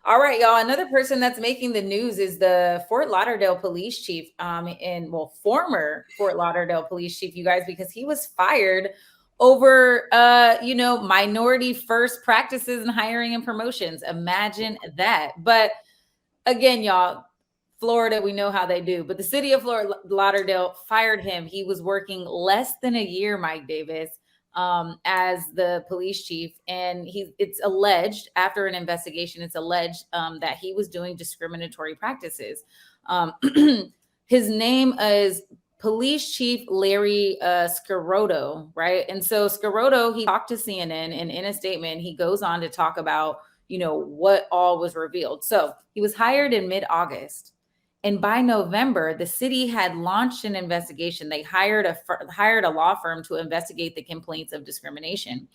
All right, y'all. Another person that's making the news is the Fort Lauderdale police chief, and well, former Fort Lauderdale police chief, you guys, because he was fired over, minority first practices in hiring and promotions. Imagine that. But again, y'all, Florida, we know how they do. But the city of Fort Lauderdale fired him. He was working less than a year, Mike Davis, as the police chief, and it's alleged after an investigation, it's alleged that he was doing discriminatory practices. Um, his name is Police Chief Larry Scirotto, right? And so Scirotto, he talked to CNN, and in a statement, he goes on to talk about what all was revealed. So he was hired in mid-August. And by November, the city had launched an investigation. They hired a law firm to investigate the complaints of discrimination.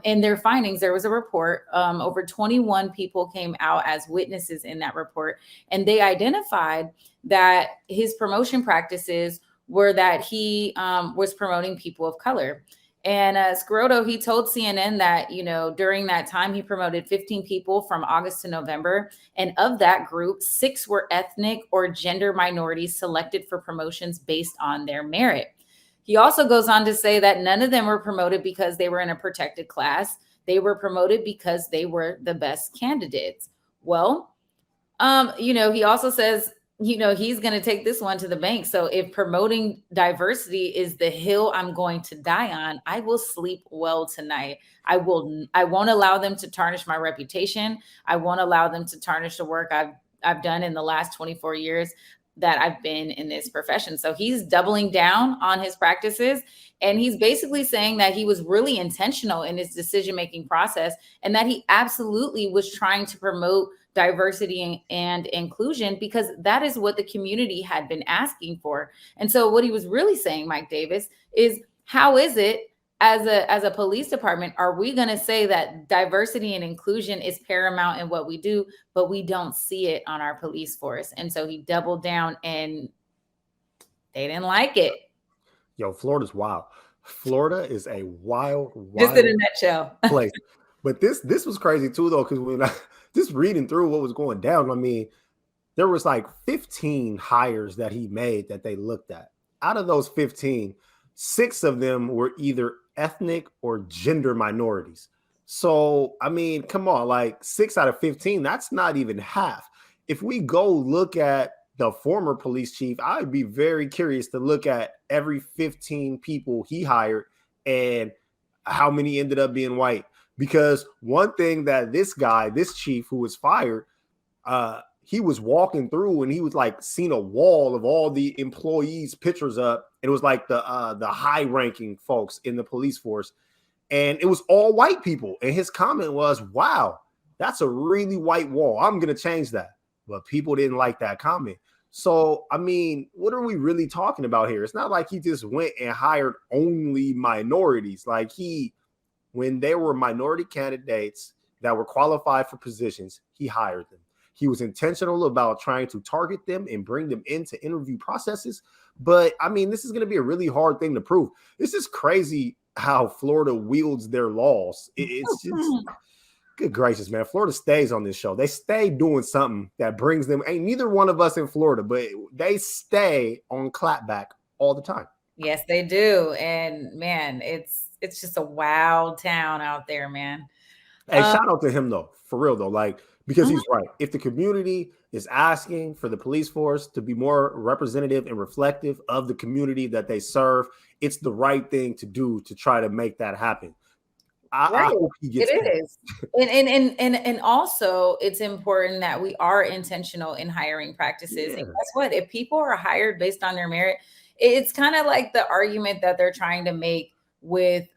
In their findings, there was a report. Over 21 people came out as witnesses in that report, and they identified that his promotion practices were that he was promoting people of color. And Scirotto, he told CNN that, during that time, he promoted 15 people from August to November. And of that group, 6 were ethnic or gender minorities selected for promotions based on their merit. He also goes on to say that none of them were promoted because they were in a protected class. They were promoted because they were the best candidates. Well, he also says, he's going to take this one to the bank. So if promoting diversity is the hill I'm going to die on, I will sleep well tonight. I won't allow them to tarnish my reputation. I won't allow them to tarnish the work I've done in the last 24 years that I've been in this profession. So he's doubling down on his practices, and he's basically saying that he was really intentional in his decision-making process, and that he absolutely was trying to promote diversity and inclusion because that is what the community had been asking for. And so what he was really saying, Mike Davis, is how is it as a police department, are we going to say that diversity and inclusion is paramount in what we do, but we don't see it on our police force? And so he doubled down, and they didn't like it. Yo, Florida's wild. Florida is a wild just in a nutshell place. But this was crazy too, though, because when I just reading through what was going down, I mean, there was like 15 hires that he made that they looked at. Out of those 15, 6 of them were either ethnic or gender minorities. So, I mean, come on, like 6 out of 15, that's not even half. If we go look at the former police chief, I'd be very curious to look at every 15 people he hired and how many ended up being white. Because one thing that this chief who was fired, he was walking through and he was like seen a wall of all the employees' pictures up. It was like the high-ranking folks in the police force, and it was all white people. And his comment was, "Wow, that's a really white wall. I'm gonna change that." But people didn't like that comment. So, I mean, what are we really talking about here? It's not like he just went and hired only minorities. Like when there were minority candidates that were qualified for positions, he hired them. He was intentional about trying to target them and bring them into interview processes. But I mean, this is going to be a really hard thing to prove. This is crazy how Florida wields their laws. It's just good gracious, man. Florida stays on this show. They stay doing something that brings them. Ain't neither one of us in Florida, but they stay on clapback all the time. Yes, they do. And man, it's just a wild town out there, man. Hey, shout out to him though, for real though, like because he's right. If the community is asking for the police force to be more representative and reflective of the community that they serve, it's the right thing to do to try to make that happen. I hope he gets it is. And also it's important that we are intentional in hiring practices. And guess what? If people are hired based on their merit, it's kind of like the argument that they're trying to make with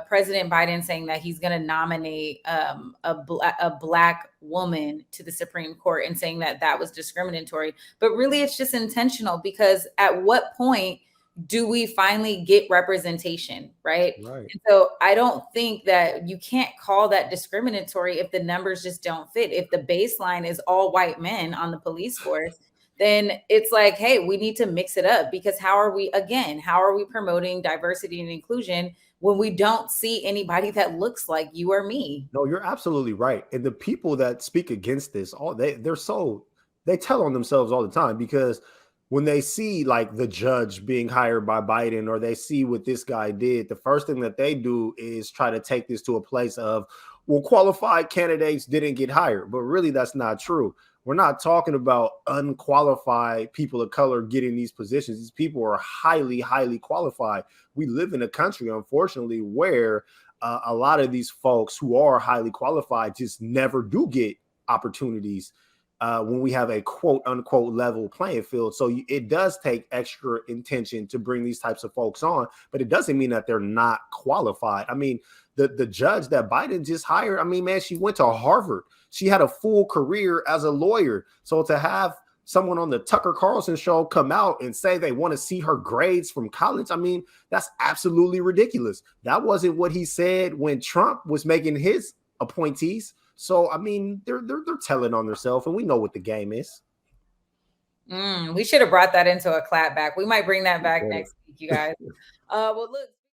President Biden saying that he's going to nominate a black woman to the Supreme Court and saying that that was discriminatory. But really, it's just intentional, because at what point do we finally get representation, right? And so I don't think that you can't call that discriminatory if the numbers just don't fit. If the baseline is all white men on the police force, then it's like, hey, we need to mix it up, because how are we promoting diversity and inclusion when we don't see anybody that looks like you or me. No, you're absolutely right. And the people that speak against this, all they tell on themselves all the time, because when they see like the judge being hired by Biden, or they see what this guy did, the first thing that they do is try to take this to a place of, well, qualified candidates didn't get hired. But really, that's not true. We're not talking about unqualified people of color getting these positions. These people are highly, highly qualified. We live in a country, unfortunately, where a lot of these folks who are highly qualified just never do get opportunities when we have a quote unquote level playing field. So it does take extra intention to bring these types of folks on, but it doesn't mean that they're not qualified. I mean, the judge that Biden just hired, I mean, man, she went to Harvard. She had a full career as a lawyer. So to have someone on the Tucker Carlson show come out and say they want to see her grades from college, I mean, that's absolutely ridiculous. That wasn't what he said when Trump was making his appointees. So I mean, they're telling on themselves, and we know what the game is. We should have brought that into a clap back. We might bring that back next week, you guys. Well, look.